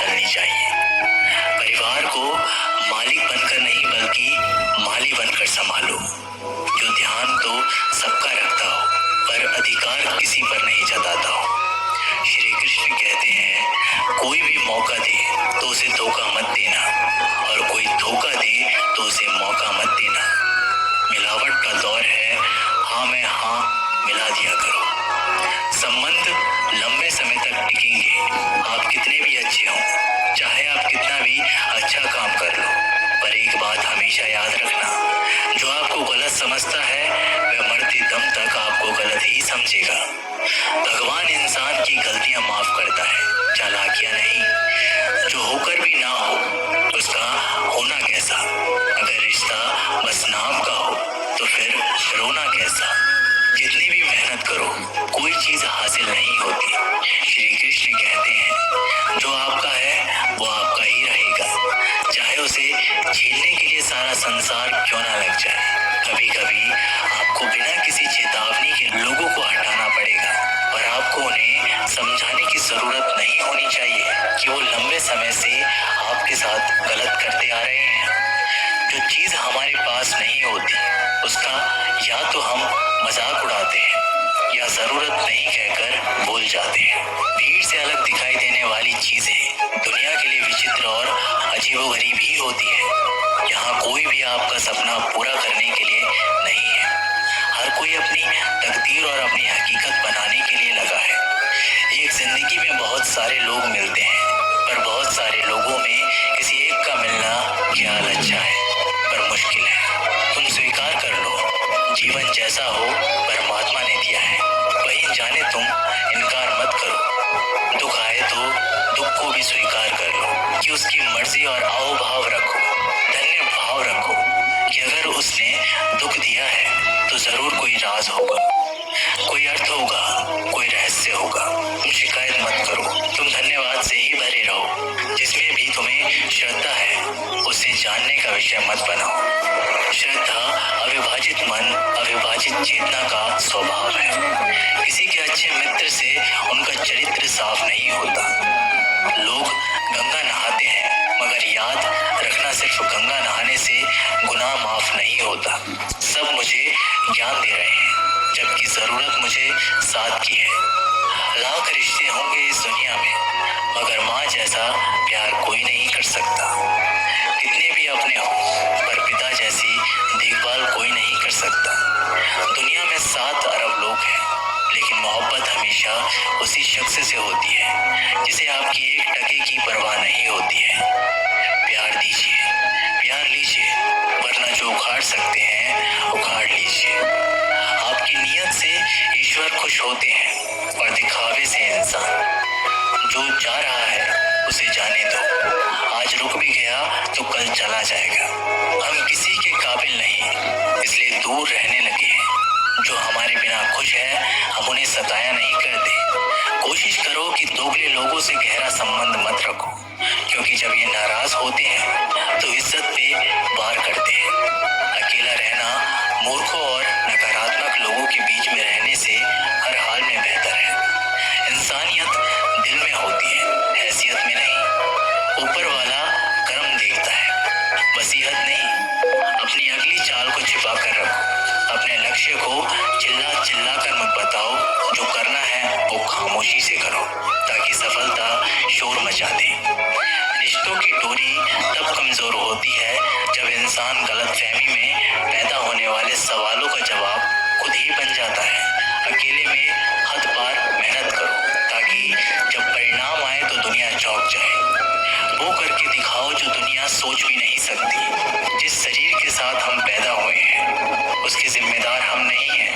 फिसलनी चाहिए। परिवार को मालिक बनकर नहीं बल्कि माली बनकर संभालो, जो ध्यान तो सबका रखता हो पर अधिकार किसी पर नहीं जताता हो। श्री कृष्ण कहते हैं, कोई भी मौका दे तो उसे धोखा मत देना, और कोई धोखा दे तो उसे मौका मत देना। मिलावट का दौर है, हाँ में हाँ मिला दिया करो। संबंध लंबे समय तक टिकेंगे, आप कितने भी अच्छे हों, चाहे आप कितना भी अच्छा काम कर लो। पर एक बात हमेशा याद रखना, जो आपको गलत समझता है वह मरते दम तक आपको गलत ही समझेगा। भगवान इंसान की गलतियां माफ करता है, चालाकियां नहीं। जो होकर भी ना हो उसका होना कैसा। अगर रिश्ता बस नाम का हो तो फिर रोना कैसा। जितनी भी मेहनत करो कोई चीज हासिल नहीं होती। श्री कृष्ण कहते हैं, जो आपका है वो आपका ही रहेगा, चाहे उसे झेलने के लिए सारा संसार क्यों ना लग जाए। कभी कभी आपको बिना किसी चेतावनी के लोगों को हटाना पड़ेगा, और आपको उन्हें समझाने की जरूरत नहीं होनी चाहिए कि वो लंबे समय से आपके साथ गलत करते आ रहे हैं। जो चीज हमारे पास नहीं होती उसका या तो हम मजाक उड़ाते हैं या जरूरत नहीं कहकर भूल जाते हैं। भीड़ से अलग दिखाई देने वाली चीजें दुनिया के लिए विचित्र और अजीबोगरीब ही होती है। यहाँ कोई भी आपका सपना पूरा करने के लिए नहीं है। हर कोई अपनी तकदीर और अपनी हकीकत बनाने के लिए लगा है। एक जिंदगी में बहुत सारे लोग मिलते हैं, पर बहुत सारे लोगों में किसी एक का मिलना ख्याल अच्छा है पर मुश्किल है। तुम स्वीकार कर लो, जीवन जैसा हो परमात्मा ने दिया है, वही जाने तुम इनकार मत करो। दुख आए तो दुख को भी स्वीकार कर लो कि उसकी मर्जी, और अहोभाव रखो, धन्य भाव रखो कि अगर उसने दुख दिया है तो जरूर कोई राज होगा, कोई अर्थ होगा, कोई रहस्य होगा। तुम शिकायत मत करो, तुम धन्यवाद से ही भरे रहो। जिसमें भी तुम्हें श्रद्धा है उसे जानने का विषय मत बनाओ। श्रद्धा अविभाजित मन, अविभाजित चेतना का स्वभाव है। किसी के अच्छे मित्र से उनका चरित्र साफ नहीं होता। लोग गंगा नहाते हैं, मगर याद रखना सिर्फ गंगा नहाने से गुनाह माफ नहीं होता। सब मुझे ज्ञान दे रहे हैं जबकि जरूरत मुझे साथ की है। लाख रिश्ते होंगे इस दुनिया में, मगर माँ जैसा प्यार कोई नहीं कर सकता। कितने भी अपने हो पर पिता जैसी देखभाल कोई नहीं कर सकता। दुनिया में 7 अरब लोग हैं, लेकिन मोहब्बत हमेशा उसी शख्स से होती है जिसे आपकी 1 टके की परवाह नहीं होती है। प्यार दीजिए, प्यार लीजिए, वरना जो उखाड़ सकते हैं उखाड़ लीजिए। आपकी नीयत से ईश्वर खुश होते हैं और दिखावे से इंसान। जो जा रहा है उसे जाने दो, आज रुक भी गया तो कल चला जाएगा। हम किसी के काबिल नहीं, इसलिए दूर रहने लगे हैं। जो हमारे बिना खुश है हम उन्हें सताया नहीं करते। कोशिश करो कि दोगले लोगों से गहरा संबंध मत रखो, क्योंकि जब ये नाराज होते हैं तो इज्जत पे वार करते हैं। अकेला रहना मूर्खों और नकारात्मक लोगों के बीच में रहने से हर हाल में बेहतर है। इंसानियत दिल में होती है, हैसियत में नहीं। ऊपर वाला कर्म देखता है, वसीयत नहीं। अपनी अगली चाल को छिपा कर रखो। अपने लक्ष्य को चिल्ला चिल्ला कर मत बताओ, जो करना है वो खामोशी से करो ताकि सफलता शोर मचा दे। रिश्तों की डोरी तब कमजोर होती है जब इंसान गलतफहमी में पैदा होने वाले सवालों का जवाब खुद ही बन जाता है। अकेले में हद पार मेहनत करो ताकि जब परिणाम आए तो दुनिया चौंक जाए। वो करके दिखाओ जो दुनिया सोच भी नहीं सकती। जिस शरीर के साथ हम पैदा हुए हैं उसके जिम्मेदार हम नहीं हैं,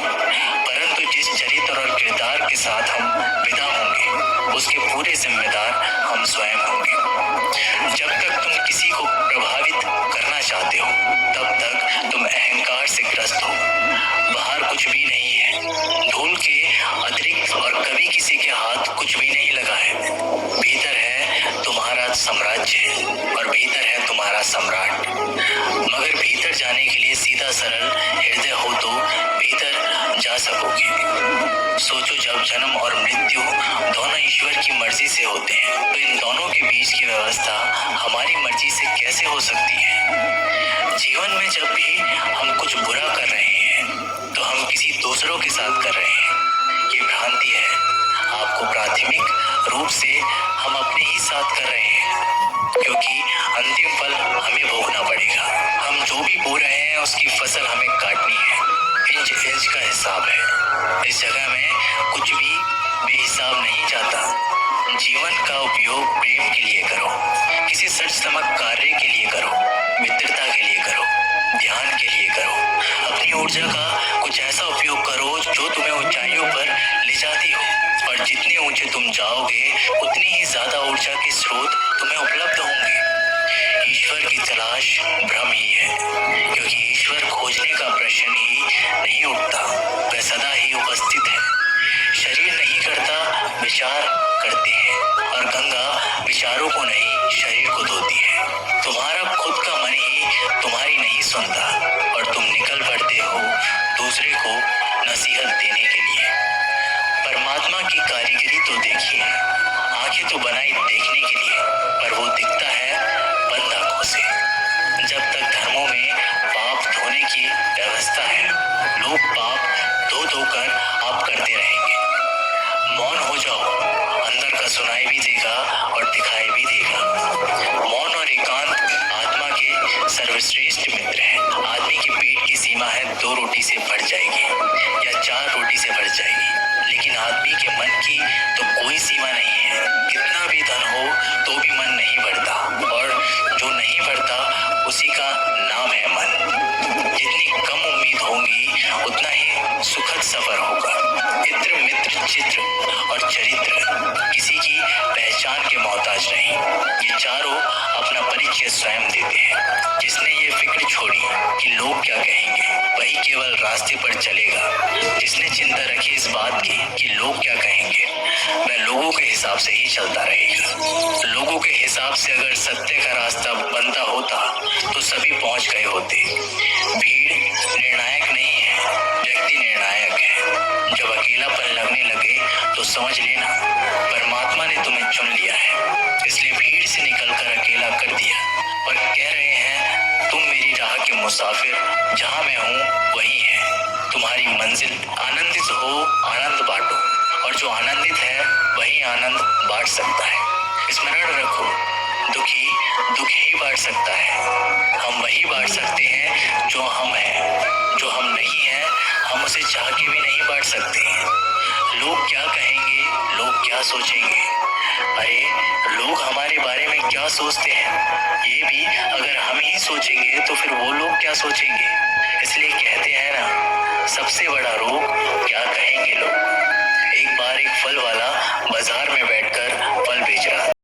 परंतु जिस चरित्र और किरदार के साथ हम विदा होंगे उसके पूरे जिम्मेदार हम स्वयं होंगे। जब तक तुम किसी को प्रभावित करना चाहते हो तब तक तुम अहंकार से ग्रस्त हो। बाहर कुछ भी नहीं है, धूल के अतिरिक्त, और कभी किसी के हाथ कुछ भी नहीं लगा है। भीतर है तुम्हारा साम्राज्य और भीतर है तुम्हारा सम्राट। मगर भीतर जाने के लिए सीधा सरल हृदय हो तो भीतर जा सकोगे। सोचो, जब जन्म और मृत्यु दोनों ईश्वर की मर्जी से होते हैं तो इन दोनों के बीच की व्यवस्था व्यवस्था हमारी मर्जी से कैसे हो सकती है? जीवन में जब भी हम कुछ बुरा कर रहे हैं तो हम किसी दूसरों के साथ कर रहे हैं। ये भ्रांति है। आपको प्राथमिक रूप से हम अपने ही साथ कर रहे हैं, क्योंकि अंतिम फल हमें भोगना पड़ेगा। हम जो भी बो रहे हैं उसकी फसल हमें काटनी है। इंच इंच का हिसाब है। इस जगह में कुछ भी बेहिसाब नहीं जाता। जीवन का उपयोग प्रेम के लिए करो, किसी सच-समझ कार्य के लिए करो, मित्रता के लिए करो, ध्यान के लिए करो। अपनी ऊर्जा का कुछ ऐसा उपयोग करो जो तुम्हें ऊंचाइयों पर ले जाती हो, और जितने ऊंचे तुम जाओगे उतनी ही ज्यादा ऊर्जा के स्रोत तुम्हें उपलब्ध होंगे। ईश्वर की तलाश भ्रम ही है, क्योंकि ईश्वर खोजने का प्रश्न ही नहीं उठता। वह सदा ही उपस्थित है। शरीर नहीं करता, विचार करते हैं, और गंगा विचारों को नहीं शरीर को धोती है। तुम्हारा खुद का मन ही तुम्हारी नहीं सुनता, और तुम निकल पड़ते हो दूसरे को नसीहत देने के लिए। परमात्मा की कारीगरी तो देखिए। आंखें तो बनाई देखने के लिए, पर वो दिखता है बंद आंखों से। जब तक धर्मों में पाप धोने की व्यवस्था है, लोग पाप धो धोकर आप करते रहेंगे। मौन हो जाओ, अंदर का सुनाई भी देगा और दिखाई भी देगा। मौन और एकांत आत्मा के सर्वश्रेष्ठ मित्र हैं। आदमी के पेट की सीमा है 2 रोटी से बढ़ जाएगी या 4 रोटी से बढ़ जाएगी, लेकिन आदमी के मन की तो कोई सीमा नहीं है। कितना भी धन हो तो भी मन नहीं बढ़ता, और जो नहीं बढ़ता उसी का नाम है मन। जितनी कम उम्मीद होगी उतना ही सुखद सफर होगा। इत्र, मित्र, चित्र और चरित्र किसी की पहचान के मोहताज नहीं। ये चारों अपना परिचय स्वयं देते हैं। जिसने ये फिक्र छोड़ी कि लोग क्या कहेंगे, वही केवल रास्ते पर चलेगा। जिसने चिंता रखी इस बात की कि लोग क्या कहेंगे, वह लोगों के हिसाब से ही चलता रहेगा। लोगों के हिसाब से अगर सत्य का रास्ता बनता होता तो सभी पहुंच गए होते। भीड़ निर्णायक नहीं है, व्यक्ति निर्णायक है। जब अकेलापन लगने लगे तो समझ लेना परमात्मा ने तुम्हें चुन लिया है, इसलिए भीड़ से निकलकर अकेला कर दिया। और कह रहे हैं तुम मेरी राह के मुसाफिर, जहां मैं हूँ वही है तुम्हारी मंजिल। आनंदित हो, आनंद बांटो, और जो आनंदित है वही आनंद बांट सकता है। स्मरण रखो, दुखी दुख ही बांट सकता है। हम वही बांट सकते हैं जो हम हैं। जो हम नहीं हैं हम उसे चाह के भी नहीं बांट सकते हैं। लोग क्या कहेंगे, लोग क्या सोचेंगे? अरे लोग हमारे बारे में क्या सोचते हैं, ये भी अगर हम ही सोचेंगे तो फिर वो लोग क्या सोचेंगे? इसलिए कहते हैं ना, सबसे बड़ा रोग क्या कहेंगे लोग।